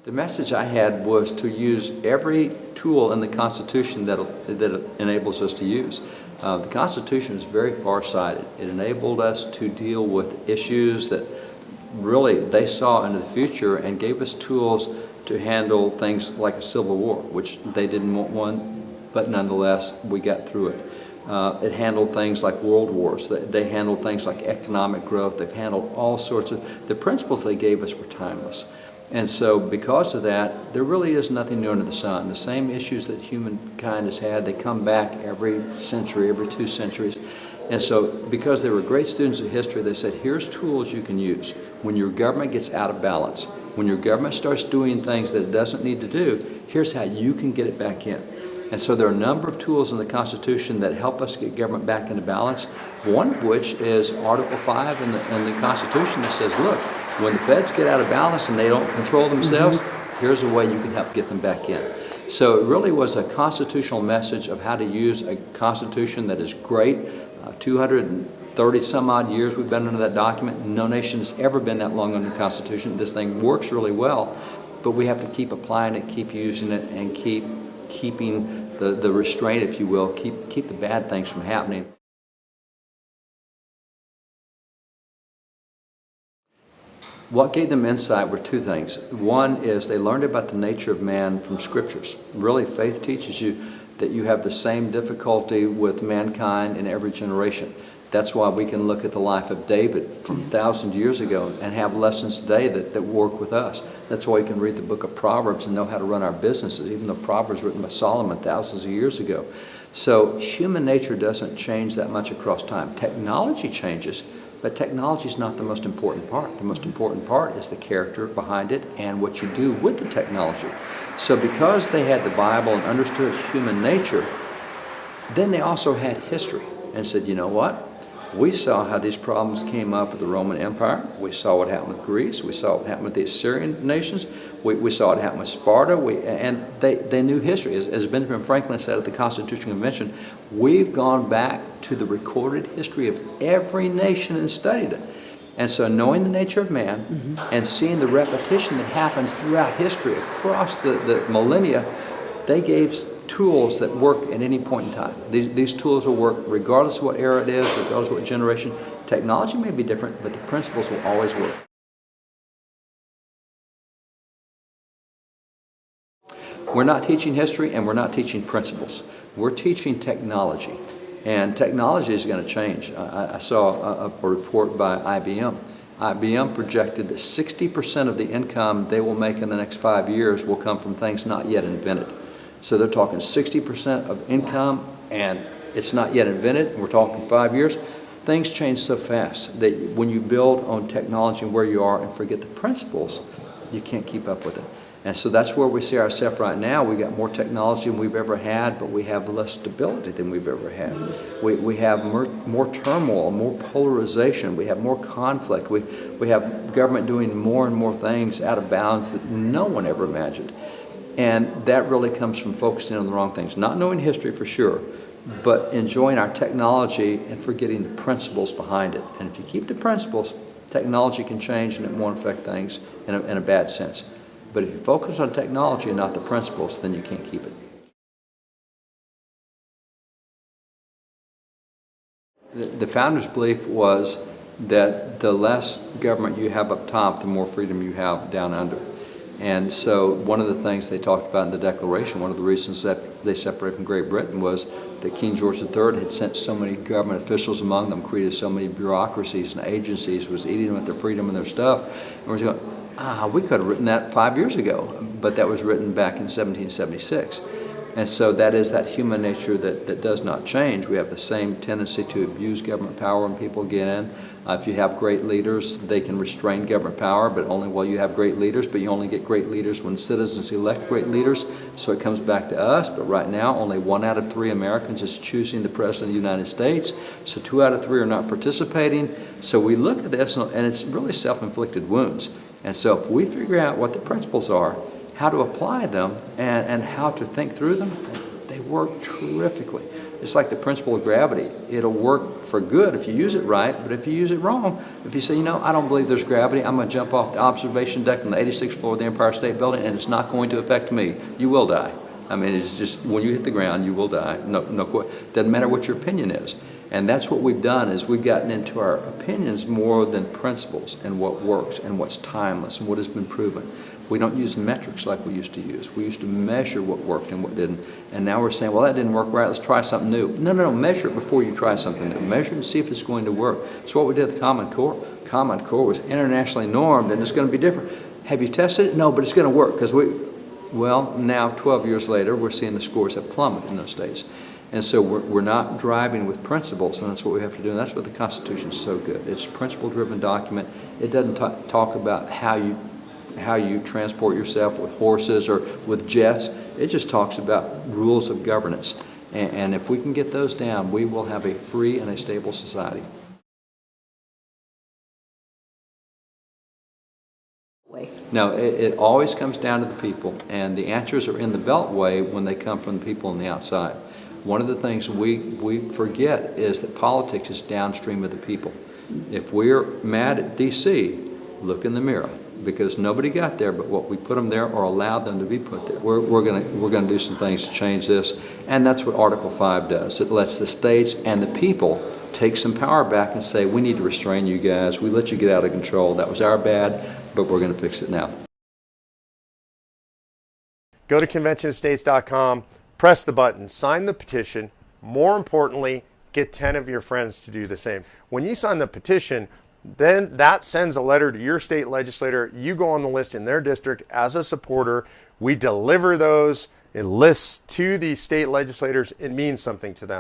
The message I had was to use every tool in the Constitution that enables us to use. The Constitution is very far-sighted. It enabled us to deal with issues that really they saw into the future and gave us tools to handle things like a civil war, which they didn't want one, but nonetheless we got through it. It handled things like world wars. They handled things like economic growth. They've handled all sorts of, the principles they gave us were timeless. And so because of that, there really is nothing new under the sun. The same issues that humankind has had, they come back every century, every 2 centuries. And so because they were great students of history, they said, here's tools you can use. When your government gets out of balance, when your government starts doing things that it doesn't need to do, here's how you can get it back in. And so there are a number of tools in the Constitution that help us get government back into balance, one of which is Article 5 in the Constitution that says, look, when the feds get out of balance and they don't control themselves, here's a way you can help get them back in. So it really was a constitutional message of how to use a Constitution that is great. 230 some odd years we've been under that document. No nation has ever been that long under the Constitution. This thing works really well, but we have to keep applying it, keep using it, and keeping the restraint, if you will, keep the bad things from happening. What gave them insight were 2 things. One is they learned about the nature of man from scriptures. Really, faith teaches you that you have the same difficulty with mankind in every generation. That's why we can look at the life of David from 1,000 years ago and have lessons today that work with us. That's why we can read the book of Proverbs and know how to run our businesses, even though Proverbs were written by Solomon thousands of years ago. So human nature doesn't change that much across time. Technology changes, but technology is not the most important part. The most important part is the character behind it and what you do with the technology. So because they had the Bible and understood human nature, then they also had history and said, you know what? We saw how these problems came up with the Roman Empire. We saw what happened with Greece. We saw what happened with the Assyrian nations. We saw what happened with Sparta. And they knew history. As Benjamin Franklin said at the Constitutional Convention, we've gone back to the recorded history of every nation and studied it. And so knowing the nature of man and seeing the repetition that happens throughout history across the millennia, they gave tools that work at any point in time. These tools will work regardless of what era it is, regardless of what generation. Technology may be different, but the principles will always work. We're not teaching history and we're not teaching principles. We're teaching technology. And technology is going to change. I saw a report by IBM. IBM projected that 60% of the income they will make in the next 5 years will come from things not yet invented. So they're talking 60% of income and it's not yet invented, and we're talking 5 years. Things change so fast that when you build on technology and where you are and forget the principles, you can't keep up with it. And so that's where we see ourselves right now. We got more technology than we've ever had, but we have less stability than we've ever had. We have more turmoil, more polarization. We have more conflict. We have government doing more and more things out of bounds that no one ever imagined. And that really comes from focusing on the wrong things. Not knowing history for sure, but enjoying our technology and forgetting the principles behind it. And if you keep the principles, technology can change and it won't affect things in a bad sense. But if you focus on technology and not the principles, then you can't keep it. The founders' belief was that the less government you have up top, the more freedom you have down under. And so one of the things they talked about in the Declaration, one of the reasons that they separated from Great Britain was that King George III had sent so many government officials among them, created so many bureaucracies and agencies, was eating them at their freedom and their stuff. And we're going, we could have written that 5 years ago, but that was written back in 1776. And so that is that human nature that does not change. We have the same tendency to abuse government power when people get in. If you have great leaders, they can restrain government power, but only while you have great leaders. But you only get great leaders when citizens elect great leaders. So it comes back to us. But right now, only 1 out of 3 Americans is choosing the President of the United States. So 2 out of 3 are not participating. So we look at this, and it's really self-inflicted wounds. And so if we figure out what the principles are, how to apply them, and how to think through them, they work terrifically. It's like the principle of gravity. It'll work for good if you use it right, but if you use it wrong, if you say, you know, I don't believe there's gravity, I'm going to jump off the observation deck on the 86th floor of the Empire State Building, and it's not going to affect me, you will die. I mean, it's just, when you hit the ground, you will die. Doesn't matter what your opinion is. And that's what we've done, is we've gotten into our opinions more than principles and what works and what's timeless and what has been proven. We don't use metrics like we used to use. We used to measure what worked and what didn't. And now we're saying, well, that didn't work right, let's try something new. No, measure it before you try something new. Measure it and see if it's going to work. So what we did with Common Core. Common Core was internationally normed, and it's going to be different. Have you tested it? No, but it's going to work, because well, now 12 years later, we're seeing the scores have plummeted in those states. And so we're not driving with principles, and that's what we have to do, and that's what the Constitution is so good. It's a principle-driven document. It doesn't talk about how you transport yourself with horses or with jets. It just talks about rules of governance. And if we can get those down, we will have a free and a stable society. No, it always comes down to the people, and the answers are in the Beltway when they come from the people on the outside. One of the things we forget is that politics is downstream of the people. If we're mad at D.C., look in the mirror, because nobody got there but what we put them there or allowed them to be put there. We're gonna do some things to change this, and that's what Article 5 does. It lets the states and the people take some power back and say, we need to restrain you guys. We let you get out of control. That was our bad, but we're going to fix it now. Go to conventionstates.com, press the button, sign the petition. More importantly, get 10 of your friends to do the same. When you sign the petition, then that sends a letter to your state legislator. You go on the list in their district as a supporter. We deliver those lists to the state legislators. It means something to them.